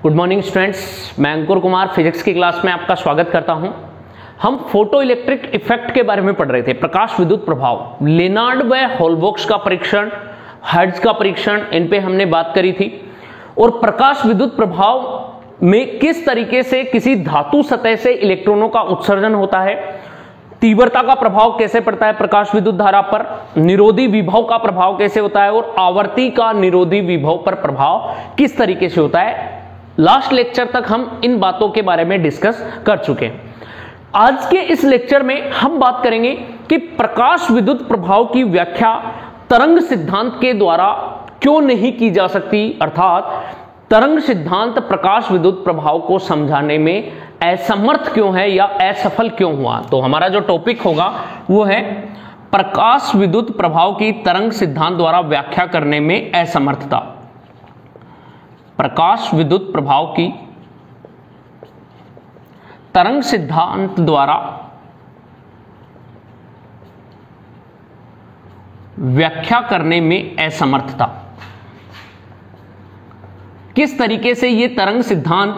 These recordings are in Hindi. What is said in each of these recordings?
गुड मॉर्निंग स्टूडेंट्स, मैं अंकुर कुमार फिजिक्स की क्लास में आपका स्वागत करता हूं। हम फोटो इलेक्ट्रिक इफेक्ट के बारे में पढ़ रहे थे, प्रकाश विद्युत प्रभाव, लेनार्ड व होलबॉक्स का परीक्षण, हर्ट्ज का परीक्षण, इन पे हमने बात करी थी। और प्रकाश विद्युत प्रभाव में किस तरीके से किसी धातु सतह से इलेक्ट्रॉनों का उत्सर्जन होता है, तीव्रता का प्रभाव कैसे पड़ता है प्रकाश विद्युत धारा पर, निरोधी विभव का प्रभाव कैसे होता है और आवर्ती का निरोधी विभव पर प्रभाव किस तरीके से होता है। लास्ट लेक्चर तक हम इन बातों के बारे में डिस्कस कर चुके हैं। आज के इस लेक्चर में हम बात करेंगे कि प्रकाश विद्युत प्रभाव की व्याख्या तरंग सिद्धांत के द्वारा क्यों नहीं की जा सकती, अर्थात तरंग सिद्धांत प्रकाश विद्युत प्रभाव को समझाने में असमर्थ क्यों है या असफल क्यों हुआ। तो हमारा जो टॉपिक होगा वो है प्रकाश विद्युत प्रभाव की तरंग सिद्धांत द्वारा व्याख्या करने में असमर्थता। प्रकाश विद्युत प्रभाव की तरंग सिद्धांत द्वारा व्याख्या करने में असमर्थता। किस तरीके से यह तरंग सिद्धांत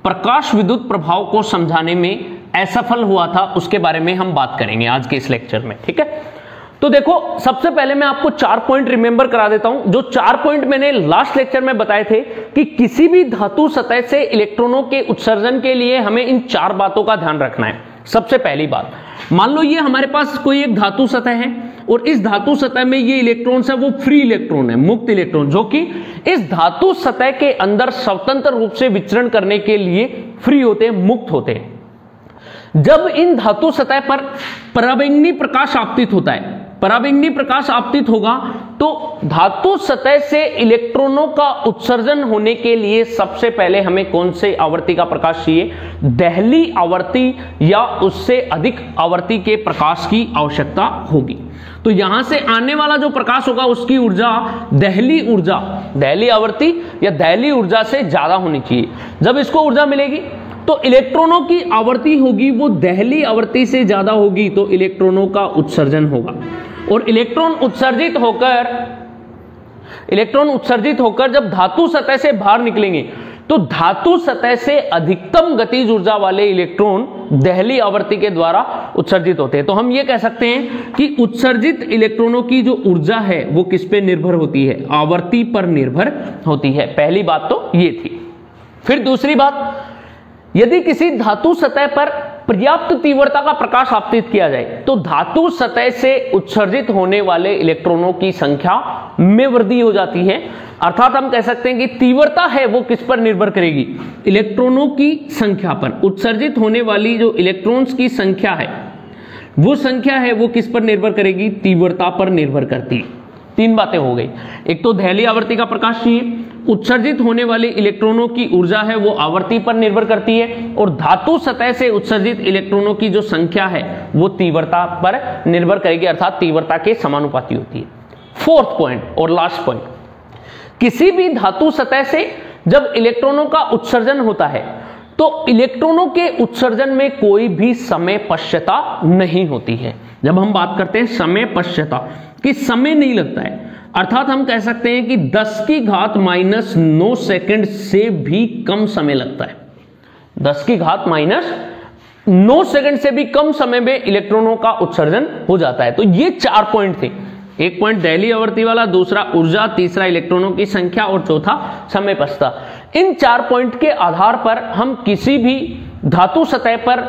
प्रकाश विद्युत प्रभाव को समझाने में असफल हुआ था उसके बारे में हम बात करेंगे आज के इस लेक्चर में, ठीक है। तो देखो, सबसे पहले मैं आपको 4 पॉइंट रिमेंबर करा देता हूं। जो 4 पॉइंट मैंने लास्ट लेक्चर में बताए थे कि किसी भी धातु सतह से इलेक्ट्रॉनों के उत्सर्जन के लिए हमें इन 4 बातों का ध्यान रखना है। सबसे पहली बात, मान लो ये हमारे पास कोई एक धातु सतह है और इस धातु सतह में ये इलेक्ट्रॉन्स है वो फ्री इलेक्ट्रॉन है, मुक्त इलेक्ट्रॉन, जो कि इस धातु सतह के अंदर स्वतंत्र रूप से विचरण करने के लिए फ्री होते हैं, मुक्त होते हैं। जब इन धातु सतह पर पराबैंगनी प्रकाश आपतित होता है, पराबैंगनी प्रकाश आपतित होगा तो धातु सतह से इलेक्ट्रॉनों का उत्सर्जन होने के लिए सबसे पहले हमें कौन से आवर्ती का प्रकाश चाहिए, दहली आवर्ती या उससे अधिक आवर्ती के प्रकाश की आवश्यकता होगी। तो यहां से आने वाला जो प्रकाश होगा उसकी ऊर्जा दहली आवर्ती या दहली ऊर्जा से ज्यादा होनी चाहिए। जब इसको ऊर्जा मिलेगी तो इलेक्ट्रॉनों की आवर्ती होगी वो दहली आवर्ती से ज्यादा होगी, तो इलेक्ट्रॉनों का उत्सर्जन होगा। और इलेक्ट्रॉन उत्सर्जित होकर जब धातु सतह से बाहर निकलेंगे तो धातु सतह से अधिकतम गतिज ऊर्जा वाले इलेक्ट्रॉन दहली आवर्ती के द्वारा उत्सर्जित होते हैं। तो हम ये कह सकते हैं कि उत्सर्जित इलेक्ट्रॉनों की जो ऊर्जा है वो किस पे निर्भर होती है, आवर्ती पर निर्भर होती है। पहली बात तो ये थी। फिर दूसरी बात, यदि किसी धातु सतह पर पर्याप्त तीव्रता का प्रकाश आपतित किया जाए तो धातु सतह से उत्सर्जित होने वाले इलेक्ट्रॉनों की संख्या में वृद्धि हो जाती है। अर्थात हम कह सकते हैं कि तीव्रता है वो किस पर निर्भर करेगी, इलेक्ट्रॉनों की संख्या पर। उत्सर्जित होने वाली जो इलेक्ट्रॉन्स की संख्या है वो किस पर निर्भर करेगी, तीव्रता पर निर्भर करती है। 3 बातें हो गई। एक तो दहली आवर्ती का प्रकाश चाहिए, उत्सर्जित होने वाले इलेक्ट्रॉनों की ऊर्जा है वो आवर्ती पर निर्भर करती है, और धातु सतह से उत्सर्जित इलेक्ट्रॉनों की जो संख्या है वो तीव्रता पर निर्भर करेगी, अर्थात तीव्रता के समानुपाती होती है। 4th पॉइंट और लास्ट पॉइंट, किसी भी धातु सतह से जब इलेक्ट्रॉनों का उत्सर्जन होता है तो इलेक्ट्रॉनों के उत्सर्जन में कोई भी समय पश्चता नहीं होती है। जब हम बात करते हैं समय पश्चता कि समय नहीं लगता है, अर्थात हम कह सकते हैं कि 10⁻⁻⁹ सेकंड से भी कम समय लगता है। 10⁻⁹ सेकंड से भी कम समय में इलेक्ट्रॉनों का उत्सर्जन हो जाता है। तो ये 4 पॉइंट थे। एक पॉइंट दहली आवर्ती वाला, दूसरा ऊर्जा, तीसरा इलेक्ट्रॉनों की संख्या और चौथा समय पश्चता। इन 4 पॉइंट के आधार पर हम किसी भी धातु सतह पर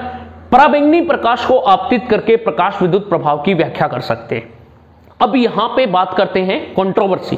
पराबैंगनी प्रकाश को आपतित करके प्रकाश विद्युत प्रभाव की व्याख्या कर सकते हैं। अब यहां पे बात करते हैं कंट्रोवर्सी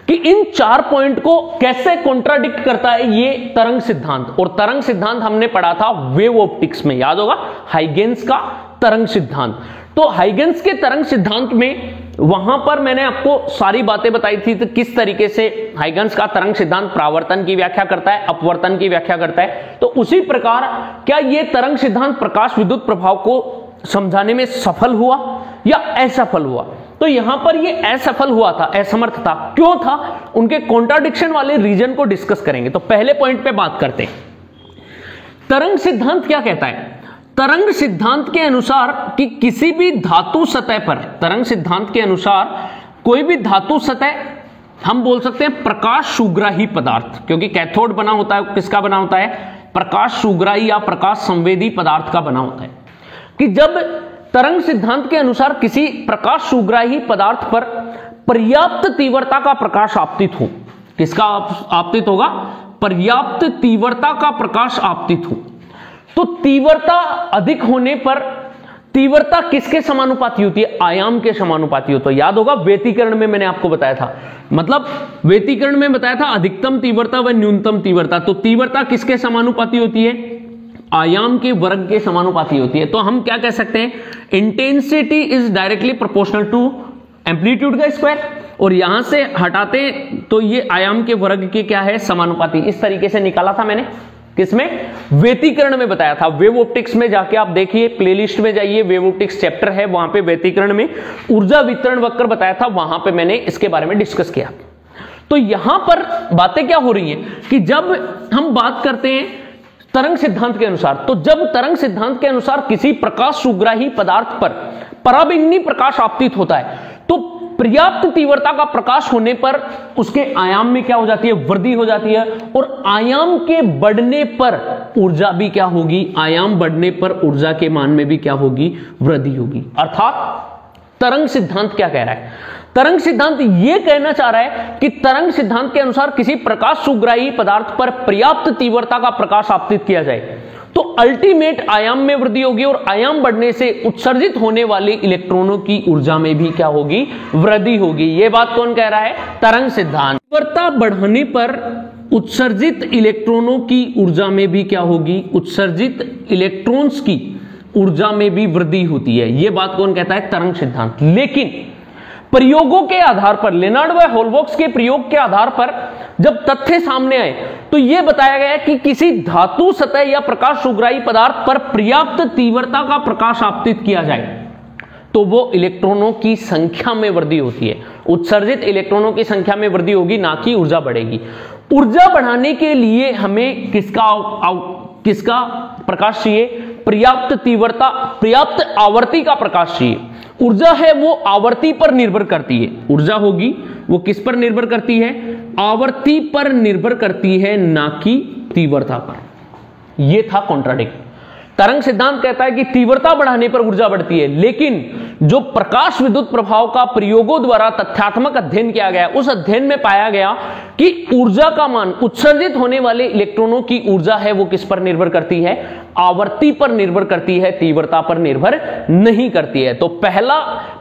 कि इन 4 पॉइंट को कैसे कॉन्ट्राडिक्ट करता है ये तरंग सिद्धांत। और तरंग सिद्धांत हमने पढ़ा था वेव ऑप्टिक्स में, याद होगा, हाइगेंस का तरंग सिद्धांत। तो हाइगेंस के तरंग सिद्धांत में वहां पर मैंने आपको सारी बातें बताई थी तो किस तरीके से हाइगेंस का तरंग सिद्धांत परावर्तन की व्याख्या करता है, अपवर्तन की व्याख्या करता है। तो उसी प्रकार क्या यह तरंग सिद्धांत प्रकाश विद्युत प्रभाव को समझाने में सफल हुआ या असफल हुआ। तो यहां पर ये असफल हुआ था, असमर्थ था। क्यों था, उनके कॉन्ट्राडिक्शन वाले रीजन को डिस्कस करेंगे। तो पहले पॉइंट पे बात करते हैं, तरंग सिद्धांत क्या कहता है। तरंग सिद्धांत के अनुसार कि किसी भी धातु सतह पर, तरंग सिद्धांत के अनुसार कोई भी धातु सतह हम बोल सकते हैं प्रकाश सुग्राही पदार्थ, क्योंकि कैथोड बना होता है, किसका बना होता है, प्रकाश सुग्राही या प्रकाश संवेदी पदार्थ का बना होता है। कि जब तरंग सिद्धांत के अनुसार किसी प्रकाश सुग्राही पदार्थ पर पर्याप्त तीव्रता का प्रकाश आपतित हो, किसका आपतित होगा, पर्याप्त तीव्रता का प्रकाश आपतित हो, तो तीव्रता अधिक होने पर तीव्रता किसके समानुपाती होती है, आयाम के समानुपाती होती है। याद होगा व्यतिकरण में मैंने आपको बताया था, मतलब व्यतिकरण में बताया था अधिकतम तीव्रता व न्यूनतम तीव्रता, तो तीव्रता किसके समानुपाती होती है, आयाम के वर्ग के समानुपाती होती है। तो हम क्या कह सकते हैं, intensity is directly proportional to amplitude का स्क्वायर, और यहां से हटाते तो ये आयाम के वर्ग के क्या है, समानुपाती। इस तरीके से निकाला था मैंने, किसमें, व्यतिकरण में बताया था। वेव ऑप्टिक्स में जाके आप देखिए, प्लेलिस्ट में जाइए, वेव ऑप्टिक्स चैप्टर है, वहां पे व्यतिकरण में ऊर्जा वितरण वक्र बताया था, वहां पे मैंने इसके बारे में डिस्कस किया। तो यहां पर बातें क्या हो रही हैं कि जब हम बात करते हैं तरंग सिद्धांत के अनुसार, तो जब तरंग सिद्धांत के अनुसार किसी प्रकाश सुग्राही पदार्थ पर पराबैंगनी प्रकाश आपतित होता है, तो पर्याप्त तीव्रता का प्रकाश होने पर उसके आयाम में क्या हो जाती है, वृद्धि हो जाती है, और आयाम के बढ़ने पर ऊर्जा भी क्या होगी, आयाम बढ़ने पर ऊर्जा के मान में भी क्या होगी, वृद्धि होगी। अर्थात तरंग सिद्धांत क्या कह रहा है, तरंग सिद्धांत यह कहना चाह रहा है कि तरंग सिद्धांत के अनुसार किसी प्रकाश सुग्राही पदार्थ पर पर्याप्त तीव्रता का प्रकाश आपतित किया जाए तो अल्टीमेट आयाम में वृद्धि होगी, और आयाम बढ़ने से उत्सर्जित होने वाले इलेक्ट्रॉनों की ऊर्जा में भी क्या होगी, वृद्धि होगी। यह बात कौन कह रहा है, तरंग सिद्धांत। तीव्रता बढ़ने पर उत्सर्जित इलेक्ट्रॉनों की ऊर्जा में भी क्या होगी, उत्सर्जित इलेक्ट्रॉन्स की ऊर्जा में भी वृद्धि होती है। यह बात कौन कहता है, तरंग सिद्धांत। लेकिन प्रयोगों के आधार पर, लेनार्ड व होलबॉक्स के प्रयोग के आधार पर जब तथ्य सामने आए तो यह बताया गया कि किसी धातु सतह या प्रकाश सुग्राही पदार्थ पर पर्याप्त तीव्रता का प्रकाश आपतित किया जाए तो वो इलेक्ट्रॉनों की संख्या में वृद्धि होती है, उत्सर्जित इलेक्ट्रॉनों की संख्या में वृद्धि होगी, ना कि ऊर्जा बढ़ेगी। ऊर्जा बढ़ाने के लिए हमें किसका प्रकाश चाहिए, पर्याप्त तीव्रता, पर्याप्त आवर्ती का प्रकाश चाहिए। ऊर्जा है वो आवर्ती पर निर्भर करती है, ऊर्जा होगी वो किस पर निर्भर करती है, आवर्ती पर निर्भर करती है, ना कि तीव्रता पर। यह था कॉन्ट्राडिक्ट। तरंग सिद्धांत कहता है कि तीव्रता बढ़ाने पर ऊर्जा बढ़ती है, लेकिन जो प्रकाश विद्युत प्रभाव का प्रयोगों द्वारा तथ्यात्मक अध्ययन किया गया, उस अध्ययन में पाया गया कि ऊर्जा का मान, उत्सर्जित होने वाले इलेक्ट्रॉनों की ऊर्जा है वो किस पर निर्भर करती है, आवर्ती पर निर्भर करती है, तीव्रता पर निर्भर नहीं करती है। तो पहला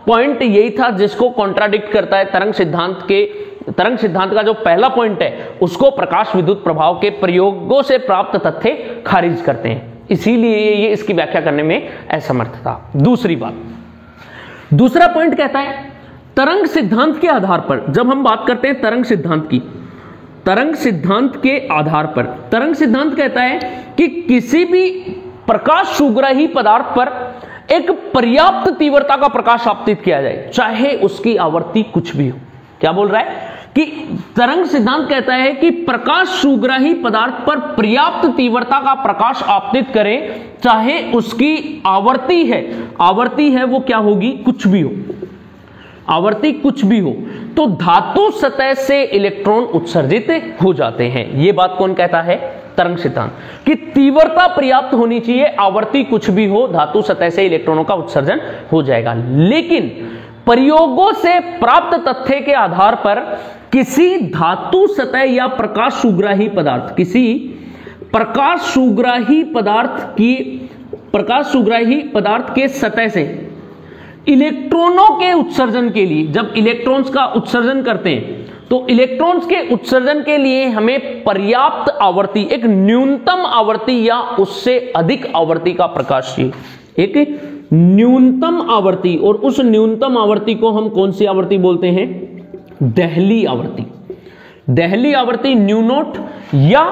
पॉइंट यही था जिसको कॉन्ट्राडिक्ट करता है तरंग सिद्धांत का जो पहला पॉइंट है उसको प्रकाश विद्युत प्रभाव के प्रयोगों से प्राप्त तथ्य खारिज करते हैं, इसीलिए ये इसकी व्याख्या करने में असमर्थ था। दूसरी बात, दूसरा पॉइंट कहता है तरंग सिद्धांत के आधार पर, जब हम बात करते हैं तरंग सिद्धांत की, तरंग सिद्धांत के आधार पर तरंग सिद्धांत कहता है कि किसी भी प्रकाश सुग्राही पदार्थ पर एक पर्याप्त तीव्रता का प्रकाश आपतित किया जाए, चाहे उसकी आवर्ती कुछ भी हो। क्या बोल रहा है कि तरंग सिद्धांत कहता है कि प्रकाश सुग्राही पदार्थ पर पर्याप्त तीव्रता का प्रकाश आपतित करें, चाहे उसकी आवर्ती है वो क्या होगी, कुछ भी हो, आवर्ती कुछ भी हो, तो धातु सतह से इलेक्ट्रॉन उत्सर्जित हो जाते हैं। यह बात कौन कहता है, तरंग सिद्धांत, कि तीव्रता पर्याप्त होनी चाहिए, आवर्ती कुछ भी हो, धातु सतह से इलेक्ट्रॉनों का उत्सर्जन हो जाएगा। लेकिन प्रयोगों से प्राप्त तथ्य के आधार पर किसी धातु सतह या प्रकाश सुग्राही पदार्थ, किसी प्रकाश सुग्राही पदार्थ के सतह से इलेक्ट्रॉनों के उत्सर्जन के लिए, जब इलेक्ट्रॉन्स का उत्सर्जन करते हैं तो इलेक्ट्रॉन्स के उत्सर्जन के लिए हमें पर्याप्त आवर्ती, एक न्यूनतम आवर्ती या उससे अधिक आवर्ती का प्रकाश चाहिए, एक न्यूनतम आवर्ती, और उस न्यूनतम आवर्ती को हम कौन सी आवर्ती बोलते हैं, देहली आवर्ती। देहली आवर्ती न्यू नॉट या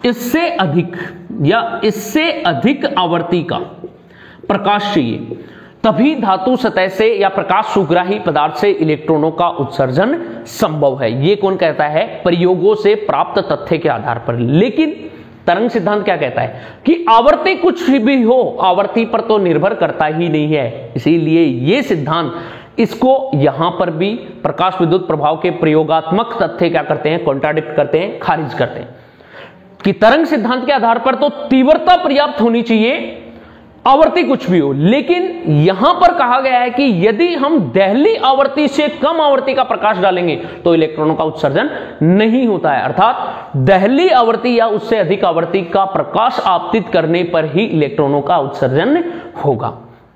इससे अधिक आवर्ती का प्रकाश चाहिए, तभी धातु सतह से या प्रकाश सुग्राही पदार्थ से इलेक्ट्रॉनों का उत्सर्जन संभव है। यह कौन कहता है, प्रयोगों से प्राप्त तथ्य के आधार पर। लेकिन तरंग सिद्धांत क्या कहता है कि आवर्ती कुछ भी हो, आवर्ती पर तो निर्भर करता ही नहीं है, इसीलिए यह सिद्धांत इसको यहां पर भी प्रकाश विद्युत प्रभाव के प्रयोगात्मक तथ्य क्या करते हैं, कॉन्ट्राडिक्ट करते हैं, खारिज करते हैं कि तरंग सिद्धांत के आधार पर तो तीव्रता पर्याप्त होनी चाहिए, आवृत्ति कुछ भी हो, लेकिन यहां पर कहा गया है कि यदि हम दहली आवृत्ति से कम आवृत्ति का प्रकाश डालेंगे तो इलेक्ट्रॉनों का उत्सर्जन नहीं होता है, अर्थात दहली आवृत्ति या उससे अधिक आवृत्ति का प्रकाश आपतित करने पर ही इलेक्ट्रॉनों का उत्सर्जन होगा।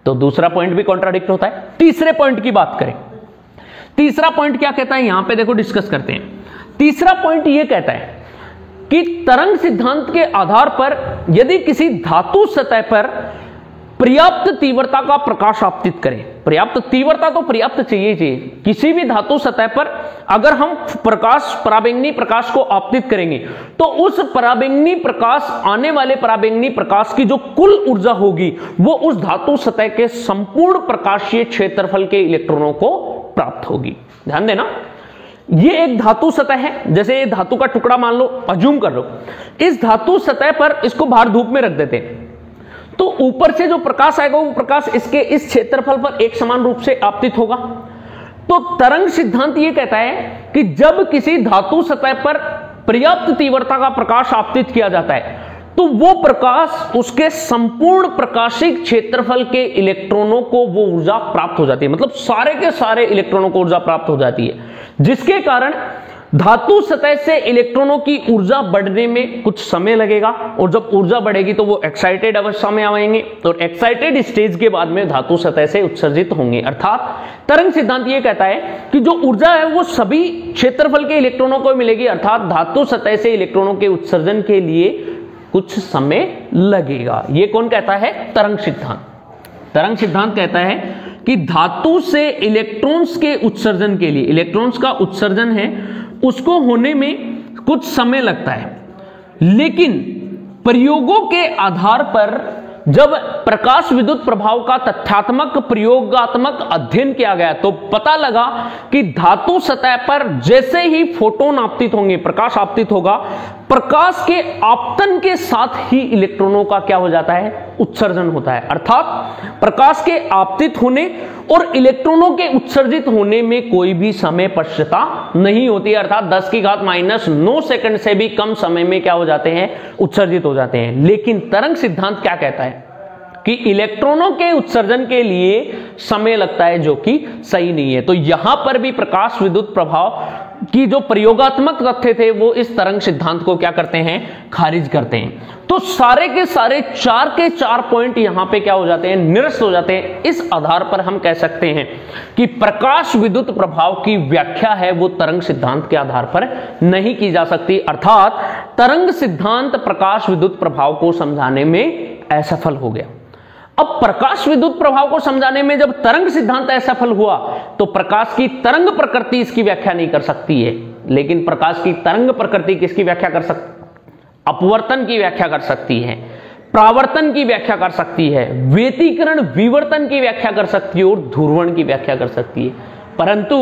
तो दूसरा पॉइंट भी कॉन्ट्राडिक्ट होता है। तीसरे पॉइंट की बात करें, तीसरा पॉइंट क्या कहता है, यहां पे देखो डिस्कस करते हैं। तीसरा पॉइंट यह कहता है कि तरंग सिद्धांत के आधार पर यदि किसी धातु सतह पर पर्याप्त तीव्रता का प्रकाश आपतित करें, पर्याप्त तीव्रता तो पर्याप्त चाहिए, किसी भी धातु सतह पर अगर हम पराबैंगनी प्रकाश को आपतित करेंगे तो उस पराबैंगनी प्रकाश, आने वाले पराबैंगनी प्रकाश की जो कुल ऊर्जा होगी वो उस धातु सतह के संपूर्ण प्रकाशीय क्षेत्रफल के इलेक्ट्रॉनों को प्राप्त होगी। ध्यान देना, ये एक धातु सतह है, जैसे ये धातु का टुकड़ा मान लो, अज्यूम कर लो, इस धातु सतह पर इसको बाहर धूप में रख देते हैं तो ऊपर से जो प्रकाश आएगा वो प्रकाश इसके इस क्षेत्रफल पर एक समान रूप से आपतित होगा। तो तरंग सिद्धांत ये कहता है कि जब किसी धातु सतह पर पर्याप्त तीव्रता का प्रकाश आपतित किया जाता है तो वो प्रकाश उसके संपूर्ण प्रकाशिक क्षेत्रफल के इलेक्ट्रॉनों को वो ऊर्जा प्राप्त हो जाती है, मतलब सारे के सारे इलेक्ट्रॉनों को ऊर्जा प्राप्त हो जाती है, जिसके कारण धातु सतह से इलेक्ट्रॉनों की ऊर्जा बढ़ने में कुछ समय लगेगा और जब ऊर्जा बढ़ेगी तो वो एक्साइटेड अवस्था में आएंगे और एक्साइटेड स्टेज के बाद में धातु सतह से उत्सर्जित होंगे। अर्थात तरंग सिद्धांत ये कहता है कि जो ऊर्जा है वो सभी क्षेत्रफल के इलेक्ट्रॉनों को मिलेगी, अर्थात धातु सतह से इलेक्ट्रॉनों के उत्सर्जन के लिए कुछ समय लगेगा। ये कौन कहता है, तरंग सिद्धांत। तरंग सिद्धांत कहता है कि धातु से इलेक्ट्रॉन्स के उत्सर्जन के लिए, इलेक्ट्रॉन्स का उत्सर्जन है उसको होने में कुछ समय लगता है, लेकिन प्रयोगों के आधार पर जब प्रकाश विद्युत प्रभाव का तथ्यात्मक प्रयोगात्मक अध्ययन किया गया तो पता लगा कि धातु सतह पर जैसे ही फोटोन आपतित होंगे, प्रकाश आपतित होगा, प्रकाश के आपतन के साथ ही इलेक्ट्रॉनों का क्या हो जाता है, उत्सर्जन होता है। अर्थात प्रकाश के आपतित होने और इलेक्ट्रॉनों के उत्सर्जित होने में कोई भी समय पश्चता नहीं होती, अर्थात 10⁻⁹ सेकंड से भी कम समय में क्या हो जाते हैं, उत्सर्जित हो जाते हैं। लेकिन तरंग सिद्धांत क्या कहता है कि इलेक्ट्रॉनों के उत्सर्जन के लिए समय लगता है, जो कि सही नहीं है। तो यहां पर भी प्रकाश विद्युत प्रभाव की जो प्रयोगात्मक तथ्य थे वो इस तरंग सिद्धांत को क्या करते हैं, खारिज करते हैं। तो सारे के सारे 4 के 4 पॉइंट यहां पे क्या हो जाते हैं, निरस्त हो जाते हैं। इस आधार पर हम कह सकते हैं कि प्रकाश विद्युत प्रभाव की व्याख्या है वो तरंग सिद्धांत के आधार पर नहीं की जा सकती, अर्थात तरंग सिद्धांत प्रकाश विद्युत प्रभाव को समझाने में असफल हो गया। अब प्रकाश विद्युत प्रभाव को समझाने में जब तरंग सिद्धांत असफल हुआ तो प्रकाश की तरंग प्रकृति इसकी व्याख्या नहीं कर सकती है, लेकिन प्रकाश की तरंग प्रकृति किसकी व्याख्या कर सकती, अपवर्तन की व्याख्या कर सकती है, प्रावर्तन की व्याख्या कर सकती है, व्यतिकरण विवर्तन की व्याख्या कर सकती है और ध्रुवण की व्याख्या कर सकती है। परंतु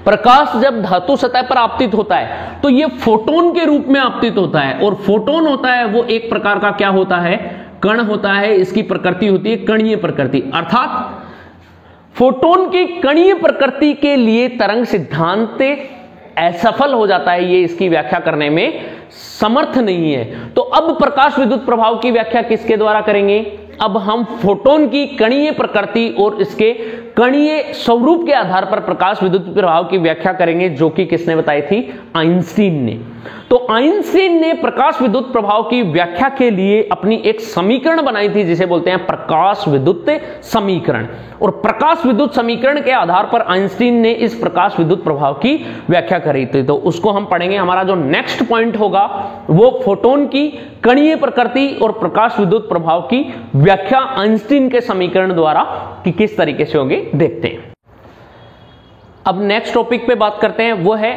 प्रकाश जब धातु सतह पर आपतित होता है तो यह फोटोन के रूप में आपतित होता है, और फोटोन होता है वो एक प्रकार का क्या होता है, कण होता है। इसकी प्रकृति होती है कणीय प्रकृति, अर्थात फोटोन की कणीय प्रकृति के लिए तरंग सिद्धांत असफल हो जाता है, ये इसकी व्याख्या करने में समर्थ नहीं है। तो अब प्रकाश विद्युत प्रभाव की व्याख्या किसके द्वारा करेंगे, अब हम फोटोन की कणीय प्रकृति और इसके कणीय स्वरूप के आधार पर प्रकाश विद्युत प्रभाव की व्याख्या करेंगे, जो कि किसने बताई थी, आइंस्टीन ने। तो आइंस्टीन ने प्रकाश विद्युत प्रभाव की व्याख्या के लिए अपनी एक समीकरण बनाई थी जिसे बोलते हैं प्रकाश विद्युत समीकरण, और प्रकाश विद्युत समीकरण के आधार पर आइंस्टीन ने इस प्रकाश विद्युत प्रभाव की व्याख्या करी थी। तो उसको हम पढ़ेंगे। हमारा जो नेक्स्ट पॉइंट होगा वो फोटोन की कणीय प्रकृति और प्रकाश विद्युत प्रभाव की व्याख्या आइंस्टीन के समीकरण द्वारा कि किस तरीके से होगी देखते हैं। अब नेक्स्ट टॉपिक पे बात करते हैं, वो है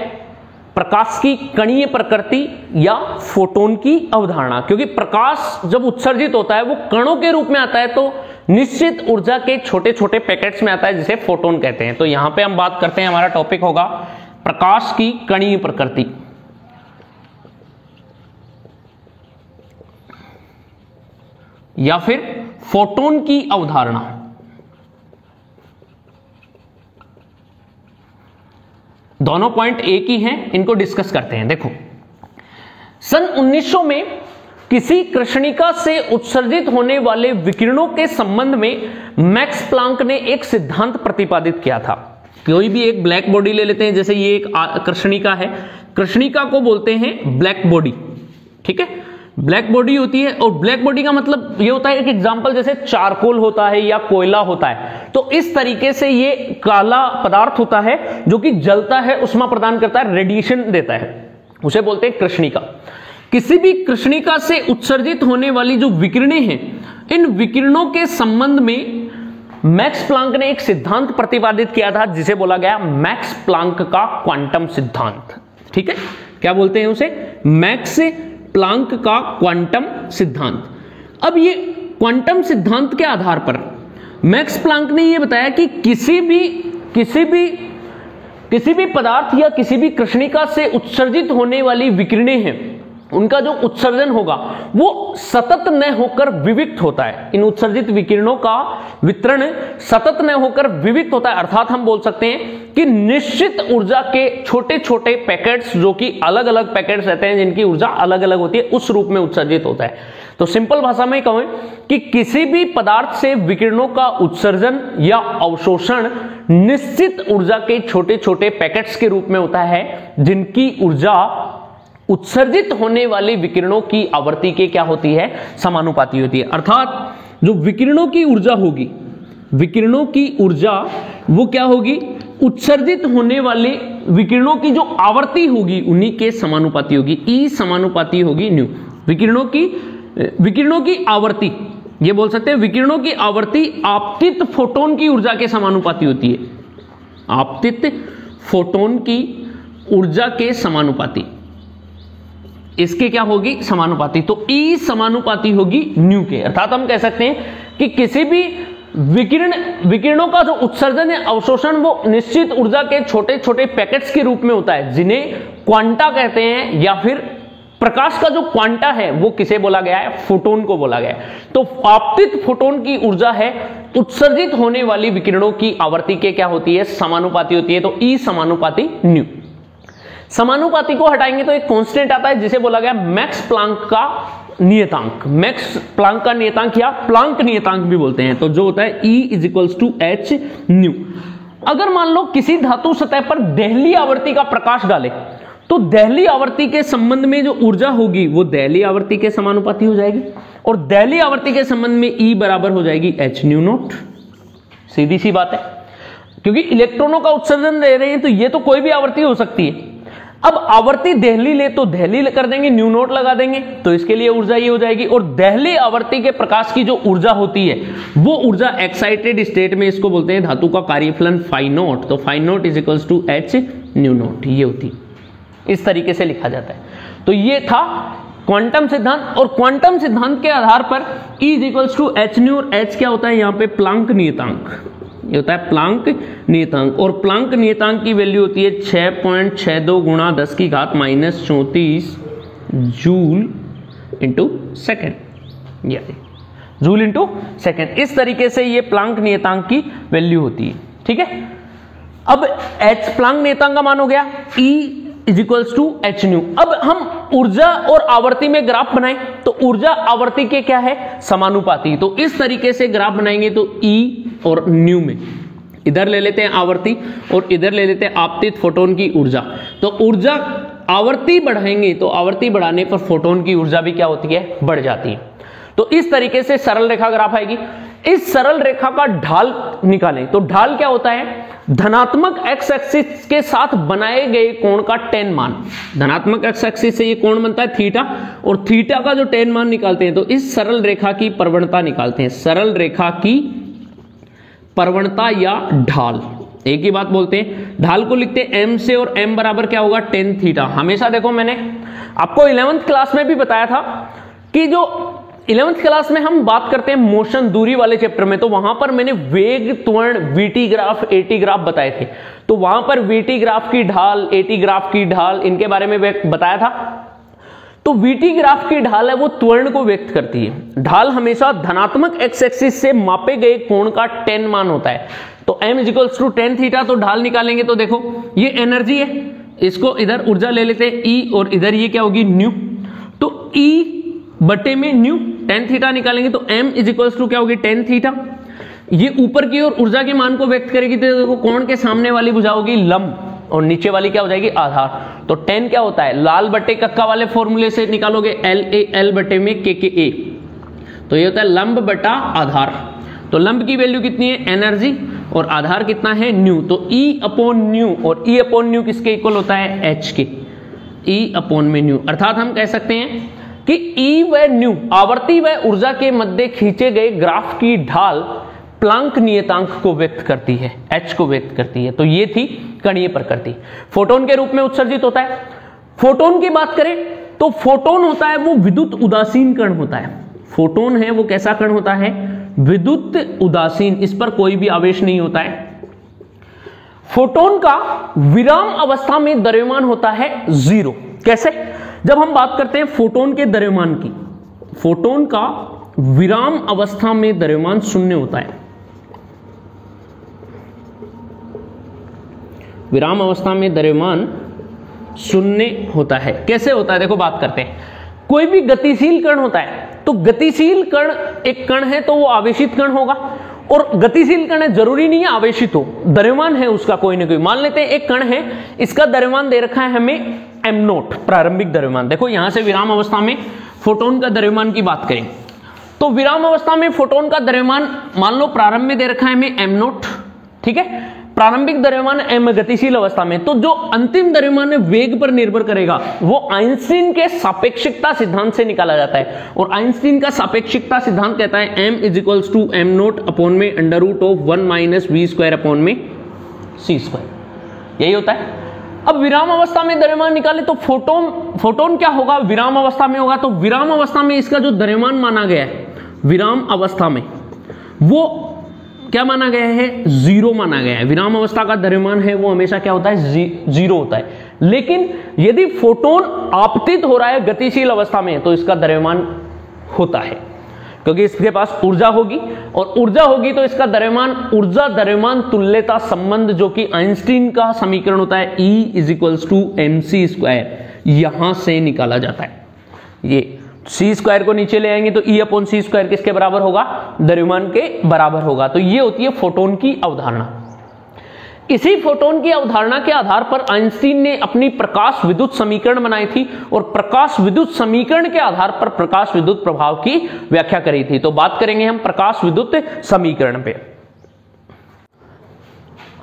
प्रकाश की कणीय प्रकृति या फोटोन की अवधारणा। क्योंकि प्रकाश जब उत्सर्जित होता है वो कणों के रूप में आता है तो निश्चित ऊर्जा के छोटे छोटे पैकेट्स में आता है जिसे फोटोन कहते हैं। तो यहां पे हम बात करते हैं, हमारा टॉपिक होगा प्रकाश की कणीय प्रकृति या फिर फोटोन की अवधारणा। दोनों पॉइंट एक ही हैं, इनको डिस्कस करते हैं। देखो, सन 1900 में किसी कृष्णिका से उत्सर्जित होने वाले विकिरणों के संबंध में मैक्स प्लांक ने एक सिद्धांत प्रतिपादित किया था। कोई भी एक ब्लैक बॉडी ले लेते हैं, जैसे ये एक कृष्णिका है, कृष्णिका को बोलते हैं ब्लैक बॉडी, ठीक है, ब्लैक बॉडी होती है। और ब्लैक बॉडी का मतलब ये होता है, एक एग्जांपल जैसे चारकोल होता है या कोयला होता है, तो इस तरीके से ये काला पदार्थ होता है जो कि जलता है, उष्मा प्रदान करता है, रेडिएशन देता है, उसे बोलते हैं कृष्णिका। किसी भी कृष्णिका से उत्सर्जित होने वाली जो विकिरणें हैं, इन विकिरणों के संबंध में मैक्स प्लांक ने एक सिद्धांत प्रतिपादित किया था जिसे बोला गया मैक्स प्लांक का क्वांटम सिद्धांत। ठीक है, क्या बोलते हैं उसे? मैक्स प्लांक का क्वांटम सिद्धांत। अब ये क्वांटम सिद्धांत के आधार पर मैक्स प्लांक ने यह बताया कि किसी भी पदार्थ या किसी भी कृष्णिका से उत्सर्जित होने वाली विकिरणें हैं, उनका जो उत्सर्जन होगा वो सतत न होकर विविक्त होता है। इन उत्सर्जित विकिरणों का वितरण सतत न होकर विविक्त होता है, अर्थात हम बोल सकते हैं कि निश्चित ऊर्जा के छोटे छोटे पैकेट्स, जो कि अलग अलग पैकेट्स रहते हैं जिनकी ऊर्जा अलग अलग होती है, उस रूप में उत्सर्जित होता है। तो सिंपल भाषा में कहें कि किसी भी पदार्थ से विकिरणों का उत्सर्जन या अवशोषण निश्चित ऊर्जा के छोटे छोटे पैकेट्स के रूप में होता है, जिनकी ऊर्जा उत्सर्जित होने वाली विकिरणों की आवृत्ति के क्या होती है? समानुपाती होती है। अर्थात जो विकिरणों की ऊर्जा होगी, विकिरणों की ऊर्जा वो क्या होगी? उत्सर्जित होने वाले विकिरणों की जो आवृत्ति होगी उन्हीं के समानुपाती होगी। ई समानुपाती होगी न्यू। विकिरणों की आवृत्ति, ये बोल सकते हैं विकिरणों की आवृत्ति आपतित फोटोन की ऊर्जा के समानुपाती होती है। आपतित फोटोन की ऊर्जा के समानुपाती, इसके क्या होगी? समानुपाती। तो ई समानुपाती होगी न्यू के। अर्थात हम कह सकते हैं कि किसी भी विकिरणों का जो उत्सर्जन या अवशोषण वो निश्चित ऊर्जा के छोटे छोटे पैकेट्स के रूप में होता है, जिन्हें क्वांटा कहते हैं, या फिर प्रकाश का जो क्वांटा है वो किसे बोला गया है? फोटोन को बोला गया है। तो आपतित फोटोन की ऊर्जा है उत्सर्जित होने वाली विकिरणों की आवृत्ति के क्या होती है? समानुपाती होती है। तो ई समानुपाती न्यू। समानुपाती को हटाएंगे तो एक कांस्टेंट आता है जिसे बोला गया मैक्स प्लांक का नियतांक। मैक्स प्लांक का नियतांक या प्लांक नियतांक भी बोलते हैं। तो जो होता है E = h न्यू। अगर मान लो किसी धातु सतह पर देहली आवृत्ति का प्रकाश डाले तो देहली आवृत्ति के संबंध में जो ऊर्जा होगी वो देहली आवृत्ति के समानुपाती हो जाएगी, और देहली आवृत्ति के संबंध में E बराबर हो जाएगी h न्यू नॉट। सीधी सी बात है, क्योंकि इलेक्ट्रॉनों का उत्सर्जन दे रहे हैं तो ये तो कोई भी आवृत्ति हो सकती है। अब आवृत्ति देहली ले तो देहली कर देंगे, न्यू नॉट लगा देंगे, तो इसके लिए ऊर्जा ये हो जाएगी। और देहली आवृत्ति के प्रकाश की जो ऊर्जा होती है वो ऊर्जा एक्साइटेड स्टेट में, इसको बोलते हैं धातु का कार्यफलन फाई नॉट। तो phi naught = h nu naught, ये होती है। इस तरीके से लिखा जाता है। तो ये था क्वांटम सिद्धांत, और क्वांटम सिद्धांत के आधार पर E = h न्यू, और h क्या होता है यहाँ पे? प्लांक नियतांक। ये होता है प्लांक नियतांक, और प्लांक नियतांक की वैल्यू होती है 6.62 × 10⁻⁻34 जूल इंटू सेकेंड, यानी जूल इंटू सेकेंड। इस तरीके से ये प्लांक नियतांक की वैल्यू होती है। ठीक है, अब h प्लांक नियतांक का मान हो गया, E = h न्यू। अब हम ऊर्जा और आवर्ती में ग्राफ बनाएं तो ऊर्जा आवर्ती के क्या है? समानुपाती। तो इस तरीके से ग्राफ बनाएंगे तो E और न्यू में इधर ले लेते हैं आवर्ती और इधर ले लेते हैं आपतित फोटोन की ऊर्जा। तो ऊर्जा आवर्ती बढ़ाएंगे तो आवर्ती बढ़ाने पर फोटोन की ऊर्जा भी क्या होती है? बढ़ जाती है। तो इस तरीके से सरल रेखा ग्राफ आएगी। इस सरल रेखा का ढाल निकालें तो ढाल क्या होता है? धनात्मक एक्स एक्सिस के साथ बनाए गए कोण का tan मान। धनात्मक एक्स एक्सिस से ये कोण बनता है थीटा, और थीटा का जो tan मान निकालते हैं तो इस सरल रेखा की प्रवणता निकालते हैं। सरल रेखा की प्रवणता या ढाल, एक ही बात बोलते हैं। ढाल को लिखते हैं m से, और m बराबर क्या होगा? tan theta. हमेशा देखो, मैंने आपको 11th क्लास में भी बताया था कि जो 11th क्लास में हम बात करते हैं मोशन, दूरी वाले चैप्टर में, तो वहां पर मैंने वेग, त्वरण, वीटी ग्राफ, एटी ग्राफ बताए थे। तो वहां पर वीटी ग्राफ की ढाल, एटी ग्राफ की ढाल, इनके बारे में बताया था। तो वीटी ग्राफ की ढाल है वो त्वरण को व्यक्त करती है। ढाल हमेशा धनात्मक एक्स एक्सिस से मापे गए कोण का tan मान होता है। तो m = tan थीटा। तो ढाल निकालेंगे तो देखो ये एनर्जी है, इसको इधर ऊर्जा ले लेते हैं ई, और इधर ये क्या होगी न्यू, तो ई बटे में न्यू, टेन थीटा निकालेंगे तो m इज इक्वल्स टू क्या होगी टेन थीटा। ये ऊपर की ओर ऊर्जा के मान को व्यक्त करेगी तो देखो कोण के सामने वाली भुजा होगी लंब और नीचे वाली क्या हो जाएगी आधार। तो 10 क्या होता है, लाल बटे कक्का वाले फॉर्मूले से निकालोगे एल बटे में के ए, तो ये होता है लंब बटा आधार। तो लंब की वैल्यू कितनी है एनर्जी और आधार कितना है न्यू, तो ई अपॉन न्यू, और ई अपॉन न्यू किसके इक्वल होता है एच के, ई अपॉन में न्यू। अर्थात हम कह सकते हैं कि ई व न्यू आवर्ती व ऊर्जा के मध्य खींचे गए ग्राफ की ढाल प्लांक नियतांक को व्यक्त करती है, एच को व्यक्त करती है। तो ये थी कणीय प्रकृति। फोटोन के रूप में उत्सर्जित होता है। फोटोन की बात करें तो फोटोन होता है वो विद्युत उदासीन कण होता है। फोटोन है वो कैसा कण होता है, विद्युत उदासीन, इस पर कोई भी आवेश नहीं होता है। फोटोन का विराम अवस्था में द्रव्यमान होता है 0। कैसे, जब हम बात करते हैं फोटोन के द्रव्यमान की, फोटोन का विराम अवस्था में द्रव्यमान 0 होता है। विराम अवस्था में द्रव्यमान 0 होता है। कैसे होता है देखो बात करते हैं। कोई भी गतिशील कण होता है तो गतिशील कण एक कण है तो वो आवेशित कण होगा, और गतिशील कण है जरूरी नहीं है आवेशित हो, द्रव्यमान है उसका कोई ना कोई। मान लेते हैं एक कण है, इसका द्रव्यमान दे रखा है हमें m0 प्रारंभिक द्रव्यमान। देखो यहां से विराम अवस्था में फोटोन का द्रव्यमान की बात करें तो विराम अवस्था में फोटोन का द्रव्यमान मान लो प्रारंभ में दे रखा है हमें m0, ठीक है, प्रारंभिक द्रव्यमान m गतिशील अवस्था में। तो जो अंतिम द्रव्यमान है वेग पर निर्भर करेगा, वो आइंस्टीन के सापेक्षिकता सिद्धांत से निकाला जाता है, और आइंस्टीन का सापेक्षिकता सिद्धांत कहता है m is equals to m0 upon में under root of 1 minus v square upon में c स्क्वायर, यही होता है। अब विराम अवस्था में द्रव्यमान निकाले तो फोटोन क्या होगा, विराम अवस्था में होगा। तो विराम अवस्था में इसका जो द्रव्यमान माना गया है, विराम अवस्था में वो क्या माना गया है, 0 माना गया है। विराम अवस्था का द्रव्यमान है वो हमेशा क्या होता है 0 होता है। लेकिन यदि फोटोन आपतित हो रहा है गतिशील अवस्था में तो इसका द्रव्यमान होता है, क्योंकि इसके पास ऊर्जा होगी, और ऊर्जा होगी तो इसका द्रव्यमान ऊर्जा द्रव्यमान तुल्यता संबंध जो कि आइंस्टीन का समीकरण होता है E is equals to mc square, यहां से निकाला जाता है। ये c स्क्वायर को नीचे ले आएंगे तो E अपॉन c स्क्वायर किसके बराबर होगा, द्रव्यमान के बराबर होगा। तो ये होती है फोटोन की अवधारणा। इसी फोटोन की अवधारणा के आधार पर आइंस्टीन ने अपनी प्रकाश विद्युत समीकरण बनाई थी, और प्रकाश विद्युत समीकरण के आधार पर प्रकाश विद्युत प्रभाव की व्याख्या करी थी। तो बात करेंगे हम प्रकाश विद्युत समीकरण पे।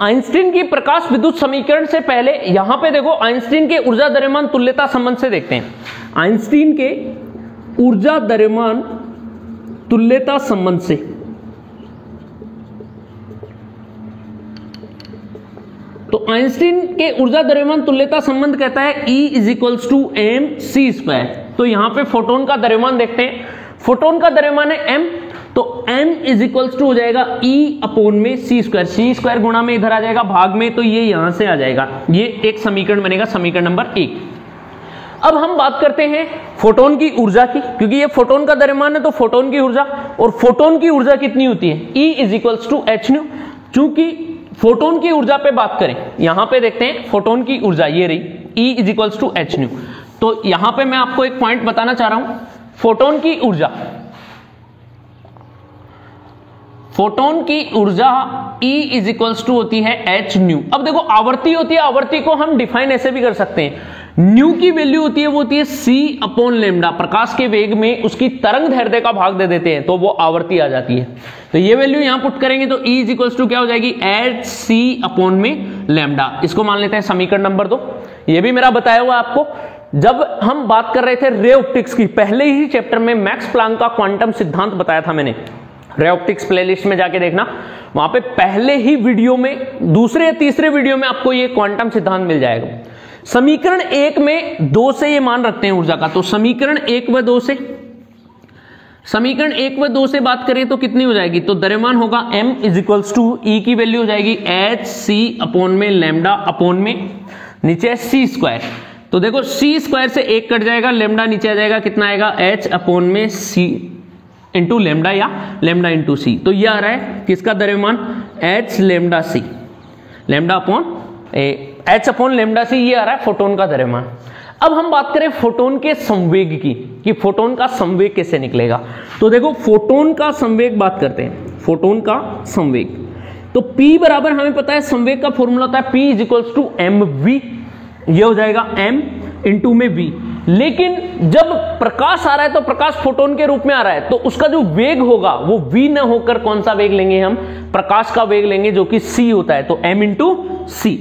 आइंस्टीन की प्रकाश विद्युत समीकरण से पहले यहां पे देखो आइंस्टीन के ऊर्जा द्रव्यमान तुल्यता संबंध से देखते हैं। आइंस्टीन के ऊर्जा द्रव्यमान तुल्यता संबंध से, तो आइंस्टीन के ऊर्जा द्रव्यमान तुल्यता संबंध कहता है E is equals to mc square. तो यहां पे फोटोन का द्रव्यमान देखते हैं। फोटोन का द्रव्यमान है m, तो m इज इक्वल्स टू हो जाएगा E अपॉन में c स्क्वायर, c स्क्वायर गुणा में इधर आ जाएगा भाग में, तो ये यहां से आ जाएगा। ये एक समीकरण बनेगा, समीकरण नंबर 1। अब हम बात करते हैं फोटोन की ऊर्जा की, क्योंकि ये फोटोन का द्रव्यमान है तो फोटोन की ऊर्जा, और फोटोन की ऊर्जा कितनी होती है E is equals to h nu. चूंकि फोटोन की ऊर्जा पे बात करें, यहां पे देखते हैं फोटोन की ऊर्जा ये रही E is equals to h nu. तो यहां पे मैं आपको एक पॉइंट बताना चाह रहा हूं, फोटोन की ऊर्जा E इज इक्वल्स टू होती है h न्यू। अब देखो आवर्ती होती है, आवर्ती को हम डिफाइन ऐसे भी कर सकते हैं, न्यू की वैल्यू होती है वो होती है c अपॉन लेमडा, प्रकाश के वेग में उसकी तरंग दैर्ध्य का भाग दे देते हैं तो वो आवर्ती आ जाती है। तो ये वैल्यू यहां पुट करेंगे तो E इज इक्वल्स टू क्या हो जाएगी hc अपॉन में लेमडा। इसको मान लेते हैं समीकरण नंबर 2। ये भी मेरा बताया हुआ आपको, जब हम बात कर रहे थे रे ऑप्टिक्स की, पहले ही चैप्टर में मैक्स प्लांक का क्वांटम सिद्धांत बताया था मैंने। रे ऑप्टिक्स प्लेलिस्ट में जाके देखना, वहां पे पहले ही वीडियो में, दूसरे या तीसरे वीडियो में आपको ये क्वांटम सिद्धांत मिल जाएगा। समीकरण 1 में 2 से ये मान रखते हैं ऊर्जा का, तो समीकरण 1 व 2 से, समीकरण 1 व 2 से बात करें तो कितनी हो जाएगी, तो द्रव्यमान होगा m is equals to E की वैल्यू हो जाएगी h c अपॉन में लेमडा अपॉन में नीचे c स्क्वायर। तो देखो c स्क्वायर से 1 कट जाएगा, लेमडा नीचे आ जाएगा, कितना आएगा h अपॉन में c इंटू लेमडा या लेमडा इंटू सी। तो ये आ रहा है किसका द्रव्यमान, h lambda c, lambda upon h upon lambda c ये आ रहा है फोटोन का द्रव्यमान। अब हम बात करें फोटोन के संवेग की, कि फोटोन का संवेग कैसे निकलेगा। तो देखो फोटोन का संवेग बात करते हैं, फोटोन का संवेग। तो P बराबर हमें पता है संवेग का फॉर्मूला होता है P is equals to mv, ये हो जाएगा m इंटू में v। लेकिन जब प्रकाश आ रहा है तो प्रकाश फोटोन के रूप में आ रहा है, तो उसका जो वेग होगा वो v न होकर कौन सा वेग लेंगे हम, प्रकाश का वेग लेंगे जो कि c होता है। तो m इंटू c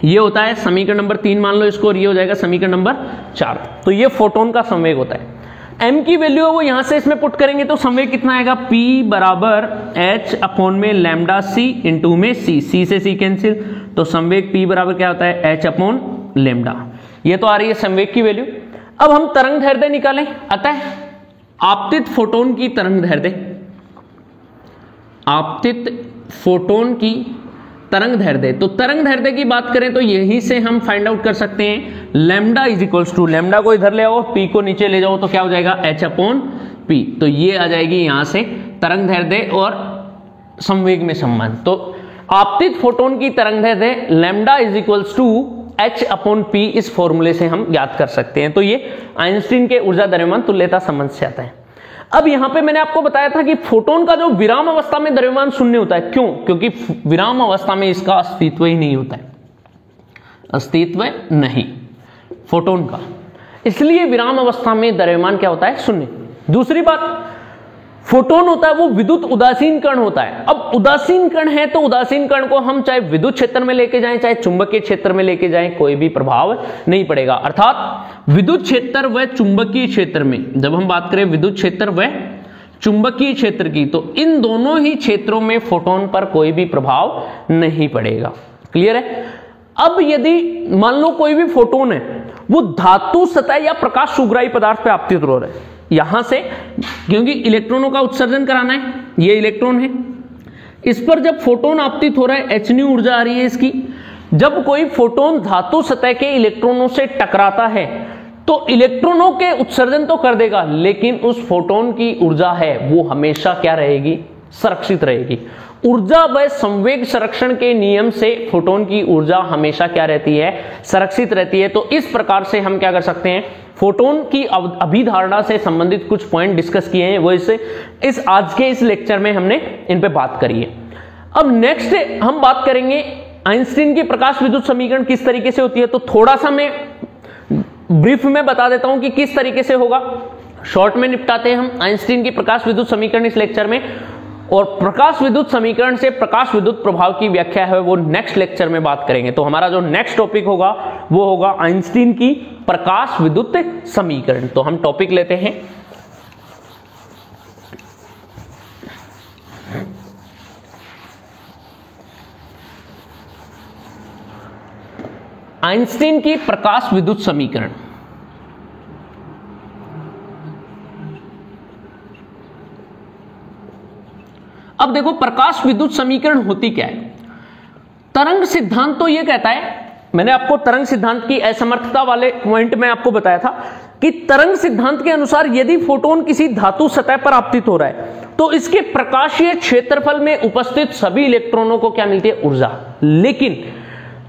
ये होता है समीकरण नंबर 3 मान लो इसको, और ये हो जाएगा समीकरण नंबर 4। तो ये फोटोन का संवेग होता है। m की वैल्यू वो यहां से इसमें पुट करेंगे तो संवेग कितना आएगा, p बराबर h अपॉन में लैम्डा c इंटू में c से c कैंसिल, तो संवेग p बराबर क्या होता है, h अपॉन लैम्डा। ये तो आ रही है संवेग की वैल्यू। अब हम तरंग दैर्ध्य निकालें। अतः आपतित फोटोन की तरंग दैर्ध्य, आपतित फोटोन की तरंग दैर्ध्य, तो तरंग दैर्ध्य की बात करें तो यहीं से हम फाइंड आउट कर सकते हैं lambda is equals to, lambda को इधर ले आओ, p को नीचे ले जाओ तो क्या हो जाएगा, h अपॉन p। तो ये आ जाएगी यहां से तरंग दैर्ध्य और संवेग में संबंध। तो आपतित फोटोन की तरंग दैर्ध्य lambda is equals to h upon p, इस फॉर्मूले से हम ज्ञात कर सकते हैं। तो ये आइंस्टीन के ऊर्जा द्रव्यमान तुल्यता संबंध से आता है। अब यहां पे मैंने आपको बताया था कि फोटोन का जो विराम अवस्था में द्रव्यमान शून्य होता है, क्यों, क्योंकि विराम अवस्था में इसका अस्तित्व ही नहीं होता है, अस्तित्व नहीं फोटोन का, इसलिए विराम अवस्था में द्रव्यमान क्या होता है, शून्य। दूसरी बात, फोटोन होता है वो विद्युत उदासीन कण होता है। अब उदासीन कण है तो उदासीन कण को हम चाहे विद्युत क्षेत्र में लेके जाएं चाहे चुंबकीय क्षेत्र में लेके जाएं, कोई भी प्रभाव नहीं पड़ेगा। अर्थात विद्युत क्षेत्र व चुंबकीय क्षेत्र में, जब हम बात करें विद्युत क्षेत्र व चुंबकीय क्षेत्र की, तो इन दोनों ही क्षेत्रों में फोटोन पर कोई भी प्रभाव नहीं पड़ेगा। क्लियर है। अब यदि मान लो कोई भी फोटोन है वो धातु सतह या प्रकाश सुग्राही पदार्थ पे आपतित हो रहा है, यहां से, क्योंकि इलेक्ट्रॉनों का उत्सर्जन कराना है, ये इलेक्ट्रॉन है, इस पर जब फोटोन आपतित हो रहा है h न्यू ऊर्जा आ रही है इसकी। जब कोई फोटोन धातु सतह के इलेक्ट्रॉनों से टकराता है तो इलेक्ट्रॉनों के उत्सर्जन तो कर देगा, लेकिन उस फोटोन की ऊर्जा है वो हमेशा क्या रहेगी, संरक्षित रहेगी। ऊर्जा व संवेग संरक्षण के नियम से फोटोन की ऊर्जा हमेशा क्या रहती है, संरक्षित रहती है। तो इस प्रकार से हम क्या कर सकते हैं, फोटोन की अभिधारणा से संबंधित कुछ पॉइंट डिस्कस किए हैं, वो इस आज के इस लेक्चर में हमने इन पे बात करी है। अब नेक्स्ट हम बात करेंगे आइंस्टीन की प्रकाश विद्युत समीकरण किस तरीके से होती है। तो थोड़ा सा मैं ब्रीफ में बता देता हूं कि किस तरीके से होगा, शॉर्ट में निपटाते हैं हम आइंस्टीन की प्रकाश विद्युत समीकरण इस लेक्चर में, और प्रकाश विद्युत समीकरण से प्रकाश विद्युत प्रभाव की व्याख्या है वो नेक्स्ट लेक्चर में बात करेंगे। तो हमारा जो नेक्स्ट टॉपिक होगा वो होगा आइंस्टीन की प्रकाश विद्युत समीकरण। तो हम टॉपिक लेते हैं आइंस्टीन की प्रकाश विद्युत समीकरण। अब देखो प्रकाश विद्युत समीकरण होती क्या है। तरंग सिद्धांत तो यह कहता है, मैंने आपको तरंग सिद्धांत की असमर्थता वाले पॉइंट में आपको बताया था कि तरंग सिद्धांत के अनुसार यदि फोटोन किसी धातु सतह पर आपतित हो रहा है तो इसके प्रकाशीय क्षेत्रफल में उपस्थित सभी इलेक्ट्रॉनों को क्या मिलती है, ऊर्जा। लेकिन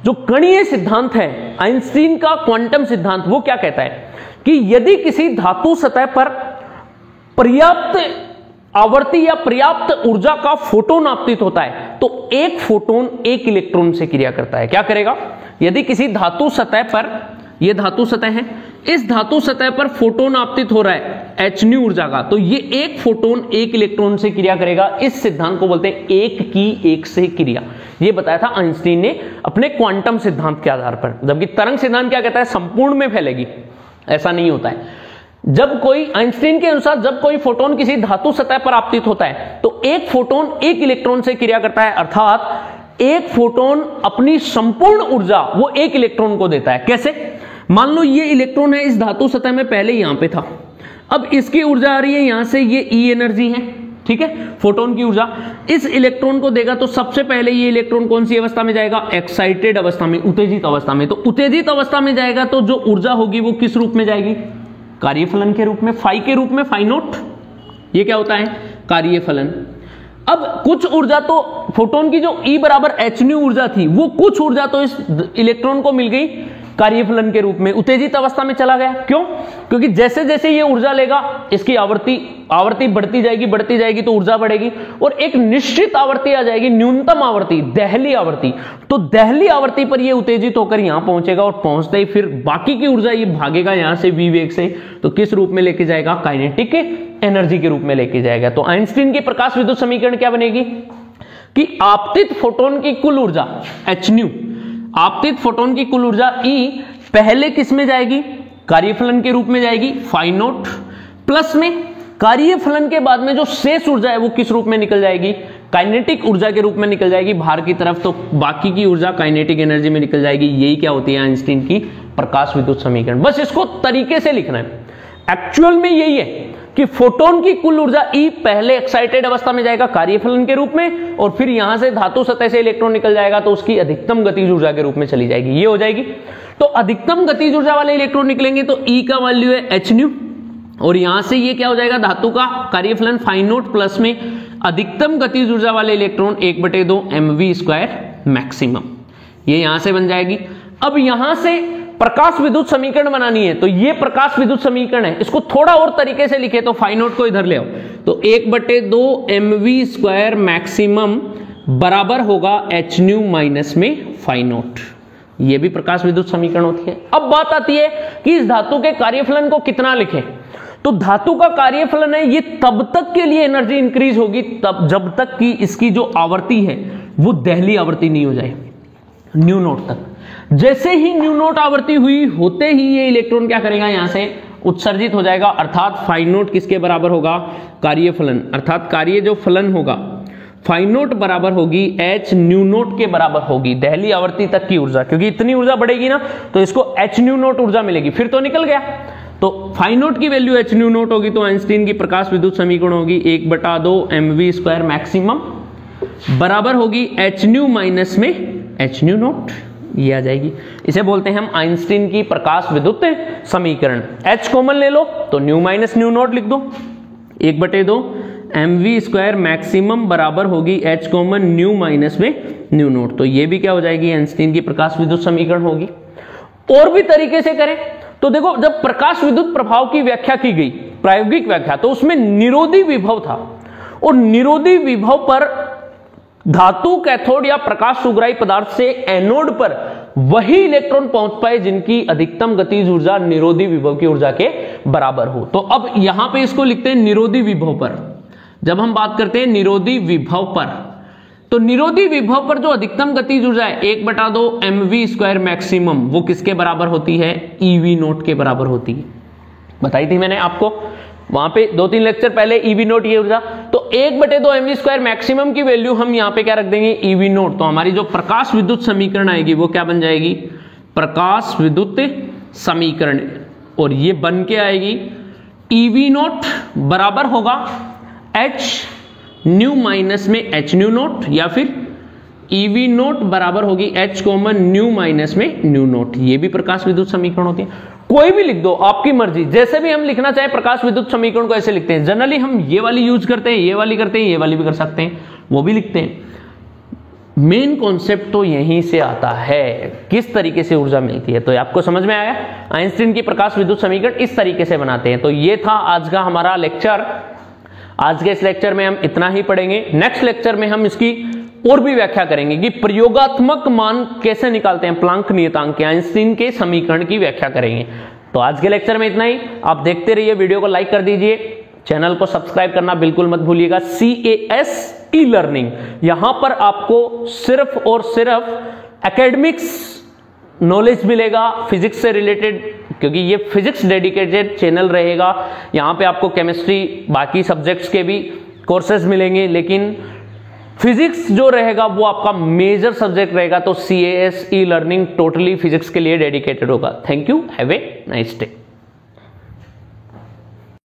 जो कणीय सिद्धांत है आइंस्टीन का क्वांटम सिद्धांत, वो क्या कहता है कि यदि किसी धातु सतह पर पर्याप्त आवर्ती या पर्याप्त ऊर्जा का फोटोन आपतित होता है तो एक फोटोन एक इलेक्ट्रॉन से क्रिया करता है। क्या करेगा, यदि किसी धातु सतह पर, यह धातु सतह है, इस धातु सतह पर फोटोन आपतित हो रहा है h न्यू ऊर्जा का, तो ये एक फोटोन एक इलेक्ट्रॉन से क्रिया करेगा। इस सिद्धांत को बोलते हैं एक की एक से क्रिया। ये बताया था आइंस्टीन ने अपने क्वांटम सिद्धांत के आधार पर, जबकि तरंग सिद्धांत क्या कहता है, संपूर्ण में फैलेगी, ऐसा नहीं होता है। जब कोई, आइंस्टीन के अनुसार जब कोई फोटोन किसी धातु सतह पर आपतित होता है तो एक फोटोन एक इलेक्ट्रॉन से क्रिया करता है, अर्थात एक फोटोन अपनी संपूर्ण ऊर्जा वो एक इलेक्ट्रॉन को देता है। कैसे, मान लो ये इलेक्ट्रॉन है इस धातु सतह में, पहले यहां पे था, अब इसकी ऊर्जा आ रही है यहां से, ये ई एनर्जी है, ठीक है, फोटोन की ऊर्जा इस इलेक्ट्रॉन को देगा। तो सबसे पहले ये इलेक्ट्रॉन कौन सी अवस्था में जाएगा, एक्साइटेड अवस्था में, उत्तेजित अवस्था में। तो उत्तेजित अवस्था में जाएगा तो जो ऊर्जा होगी वो किस रूप में जाएगी, कार्यफलन के रूप में, फाई के रूप में, फाई नोट, ये क्या होता है, कार्यफलन। अब कुछ ऊर्जा तो फोटोन की जो E बराबर h न्यू ऊर्जा थी, वो कुछ ऊर्जा तो इस इलेक्ट्रॉन को मिल गई कार्यफलन के रूप में, उत्तेजित अवस्था में चला गया। क्यों? क्योंकि जैसे जैसे ये ऊर्जा लेगा इसकी आवर्ती बढ़ती जाएगी तो ऊर्जा बढ़ेगी, और एक निश्चित आवर्ती आ जाएगी, न्यूनतम आवर्ती, दहली आवर्ती। तो दहली आवर्ती पर ये उत्तेजित होकर यहां पहुंचेगा, और पहुंचते ही फिर बाकी की ऊर्जा ये भागेगा यहां से v वेग से, तो किस रूप में लेके जाएगा? काइनेटिक एनर्जी के रूप में लेके जाएगा। तो आइंस्टीन की प्रकाश विद्युत समीकरण क्या बनेगी कि आपतित फोटोन की कुल ऊर्जा h न्यू, आपतित फोटोन की कुल ऊर्जा E पहले किस में जाएगी? कार्यफलन के रूप में जाएगी, फाई नोट, प्लस में कार्यफलन के बाद में जो शेष ऊर्जा है वो किस रूप में निकल जाएगी? काइनेटिक ऊर्जा के रूप में निकल जाएगी बाहर की तरफ, तो बाकी की ऊर्जा काइनेटिक एनर्जी में निकल जाएगी। यही क्या होती है? आइंस्टीन की प्रकाश विद्युत समीकरण। बस इसको तरीके से लिखना है। एक्चुअल में यही है कि फोटोन की कुल ऊर्जा E पहले एक्साइटेड अवस्था में जाएगा कार्यफलन के रूप में, और फिर यहां से धातु सतह से इलेक्ट्रॉन निकल जाएगा तो उसकी अधिकतम गतिज ऊर्जा के रूप में चली जाएगी, ये हो जाएगी। तो अधिकतम गतिज ऊर्जा वाले इलेक्ट्रॉन निकलेंगे तो E का वैल्यू है h न्यू, और यहां से ये क्या हो जाएगा? धातु का कार्यफलन फाई नोट, प्लस में अधिकतम गतिज ऊर्जा वाले इलेक्ट्रॉन 1/2 mv² मैक्सिमम, ये यहां से बन जाएगी। अब यहां से प्रकाश विद्युत समीकरण बनानी है, तो ये प्रकाश विद्युत समीकरण है, इसको थोड़ा और तरीके से लिखे तो फाई नोट को इधर ले आओ, तो 1/2 mv² मैक्सिमम बराबर होगा h न्यू माइनस में फाई नोट। ये भी प्रकाश विद्युत समीकरण होती है। अब बात आती है कि इस धातु के कार्यफलन को कितना लिखें, तो धातु का कार्यफलन है ये तब तक के लिए एनर्जी इंक्रीज होगी तब जब तक कि इसकी जो आवर्ती है वो दहली आवर्ती नहीं हो जाए, न्यू नोट तक। जैसे ही न्यू नोट आवर्ती हुई होते ही ये इलेक्ट्रॉन क्या करेगा? यहां से उत्सर्जित हो जाएगा, अर्थात फाई नोट किसके बराबर होगा? कार्यफलन, अर्थात कार्य जो फलन होगा फाई नोट बराबर होगी h न्यू नोट के बराबर होगी दहली आवर्ती तक की ऊर्जा, क्योंकि इतनी ऊर्जा बढ़ेगी ना तो इसको h न्यू नोट ऊर्जा मिलेगी, फिर तो निकल गया। तो फाई नोट की वैल्यू h न्यू नोट होगी, तो आइंस्टीन की प्रकाश विद्युत समीकरण होगी 1/2 mv² मैक्सिमम बराबर होगी h न्यू माइनस में h न्यू नोट, ये आ जाएगी। इसे बोलते हैं हम आइंस्टीन की प्रकाश विद्युत समीकरण। h कॉमन ले लो तो न्यू माइनस न्यू नोट लिख दो, 1/2 mv² मैक्सिमम बराबर होगी h कॉमन न्यू माइनस में न्यू नोट, तो ये भी क्या हो जाएगी? आइंस्टीन की प्रकाश विद्युत समीकरण होगी। और भी तरीके से करें तो देखो, जब प्रकाश विद्युत प्रभाव की व्याख्या की गई, प्रायोगिक व्याख्या, तो उसमें निरोधी विभव था, और निरोधी विभव पर धातु, कैथोड या प्रकाश सुग्राही पदार्थ से एनोड पर वही इलेक्ट्रॉन पहुंच पाए जिनकी अधिकतम गतिज ऊर्जा निरोधी विभव की ऊर्जा के बराबर हो। तो अब यहां पे इसको लिखते हैं निरोधी विभव पर। जब हम बात करते हैं निरोधी विभव पर, तो निरोधी विभव पर जो अधिकतम गतिज ऊर्जा है 1/2 mv² मैक्सिमम, वो किसके बराबर होती है? EV नोट के बराबर होती है। बताई थी मैंने आपको वहां पे 2-3 लेक्चर पहले EV नोट ये ऊर्जा। तो 1/2 mv² मैक्सिमम की वैल्यू हम यहां पे क्या रख देंगे? EV note. तो हमारी जो प्रकाश विद्युत समीकरण आएगी वो क्या बन जाएगी? प्रकाश विद्युत समीकरण, और ये बन के आएगी EV नोट बराबर होगा h न्यू माइनस में h न्यू नोट, या फिर EV नोट बराबर होगी h कॉमन न्यू माइनस में न्यू नोट। ये भी प्रकाश विद्युत समीकरण होती है। कोई भी लिख दो, आपकी मर्जी, जैसे भी हम लिखना चाहे प्रकाश विद्युत समीकरण को ऐसे लिखते हैं। जनरली हम ये वाली यूज करते हैं, ये वाली करते हैं, ये वाली भी कर सकते हैं, वो भी लिखते हैं। मेन कॉन्सेप्ट तो यहीं से आता है, किस तरीके से ऊर्जा मिलती है। तो आपको समझ में आया? आइंस्टीन की प्रकाश विद्युत समीकरण इस तरीके से बनाते हैं। तो ये था आज का हमारा लेक्चर। आज के इस लेक्चर में हम इतना ही पढ़ेंगे। नेक्स्ट लेक्चर में हम इसकी और भी व्याख्या करेंगे कि प्रयोगात्मक मान कैसे निकालते हैं, प्लांक नियतांक के, आइंस्टीन के समीकरण की व्याख्या करेंगे। तो आज के लेक्चर में इतना ही। आप देखते रहिए, वीडियो को लाइक कर दीजिए, चैनल को सब्सक्राइब करना बिल्कुल मत भूलिएगा। CAS ई लर्निंग, यहां पर आपको सिर्फ और सिर्फ एकेडमिक्स नॉलेज मिलेगा, फिजिक्स से रिलेटेड, क्योंकि ये फिजिक्स डेडिकेटेड चैनल रहेगा। यहाँ पे आपको केमिस्ट्री, बाकी सब्जेक्ट्स के भी कोर्सेज मिलेंगे, लेकिन फिजिक्स जो रहेगा वो आपका मेजर सब्जेक्ट रहेगा। तो CAS e learning totally physics के लिए डेडिकेटेड होगा। Thank you, have a nice day.